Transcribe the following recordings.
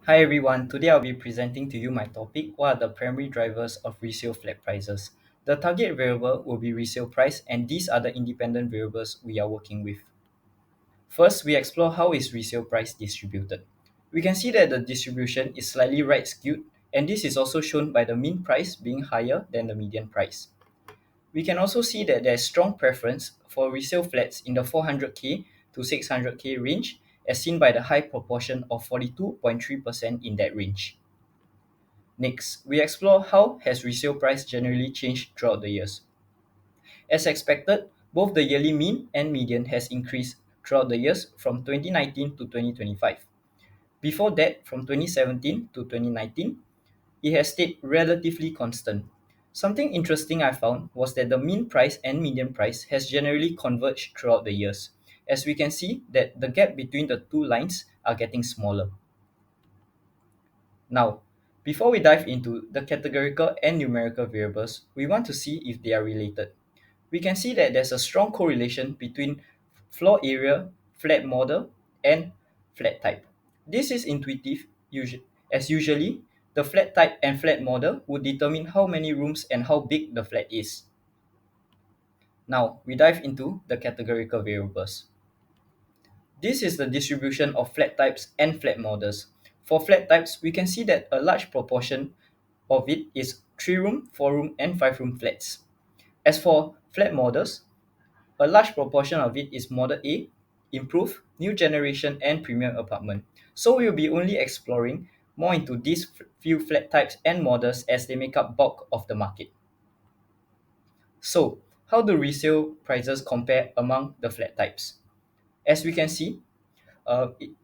Hi everyone, today I'll be presenting to you my topic, what are the primary drivers of resale flat prices. The target variable will be resale price and these are the independent variables we are working with. First, we explore how is resale price distributed. We can see that the distribution is slightly right skewed and this is also shown by the mean price being higher than the median price. We can also see that there is strong preference for resale flats in the 400k to 600k range as seen by the high proportion of 42.3% in that range. Next, we explore how has resale price generally changed throughout the years. As expected, both the yearly mean and median has increased throughout the years from 2019 to 2025. Before that, from 2017 to 2019, it has stayed relatively constant. Something interesting I found was that the mean price and median price has generally converged throughout the years, as we can see that the gap between the two lines are getting smaller. Now, before we dive into the categorical and numerical variables, we want to see if they are related. We can see that there's a strong correlation between floor area, flat model, and flat type. This is intuitive, as usually, the flat type and flat model would determine how many rooms and how big the flat is. Now, we dive into the categorical variables. This is the distribution of flat types and flat models. For flat types, we can see that a large proportion of it is 3 room, 4 room, and 5 room flats. As for flat models, a large proportion of it is Model A, Improved, New Generation, and Premium Apartment. So we will be only exploring more into these few flat types and models as they make up bulk of the market. So, how do resale prices compare among the flat types? As we can see,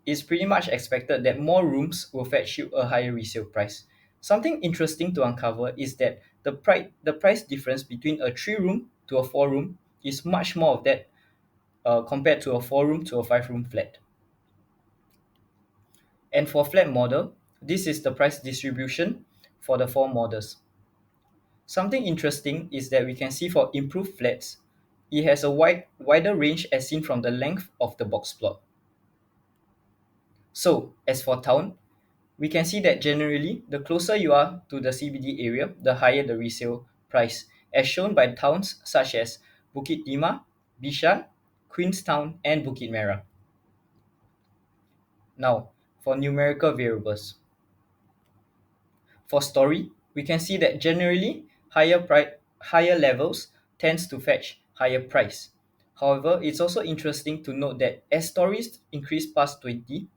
it's pretty much expected that more rooms will fetch you a higher resale price. Something interesting to uncover is that the price difference between a 3 room to a 4 room is much more of that compared to a 4 room to a 5 room flat. And for flat model, this is the price distribution for the four models. Something interesting is that we can see for improved flats, it has a wider range as seen from the length of the box plot. So, as for town, we can see that generally, the closer you are to the CBD area, the higher the resale price, as shown by towns such as Bukit Timah, Bishan, Queenstown, and Bukit Merah. Now, for numerical variables. For story, we can see that generally, higher levels tends to fetch higher price. However, it's also interesting to note that as stories increase past 20,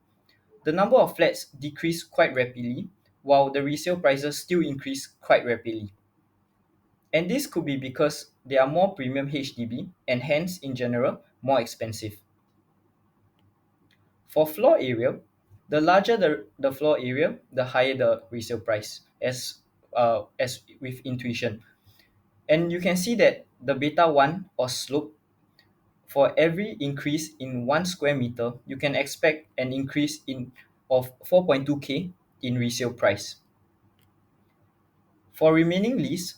the number of flats decrease quite rapidly, while the resale prices still increase quite rapidly. And this could be because they are more premium HDB and hence, in general, more expensive. For floor area, the larger the floor area, the higher the resale price, as with intuition. And you can see that the beta 1 or slope, for every increase in 1 square meter, you can expect an increase of 4.2k in resale price. For remaining lease,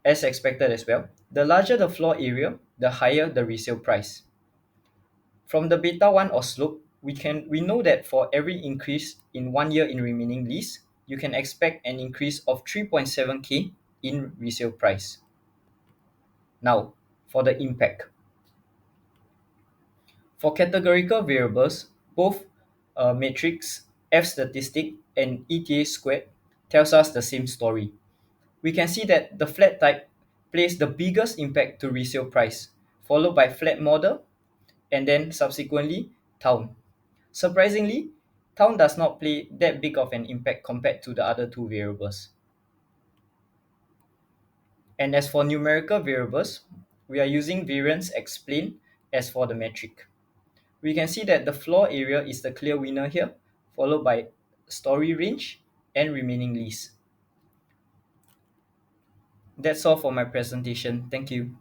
as expected as well, the larger the floor area, the higher the resale price. From the beta 1 or slope, we know that for every increase in 1 year in remaining lease, you can expect an increase of 3.7k in resale price. Now, for the impact. For categorical variables, both matrix, F statistic, and ETA squared tells us the same story. We can see that the flat type plays the biggest impact to resale price, followed by flat model, and then subsequently town. Surprisingly, town does not play that big of an impact compared to the other two variables. And as for numerical variables, we are using variance explained as for the metric. We can see that the floor area is the clear winner here, followed by story range and remaining lease. That's all for my presentation. Thank you.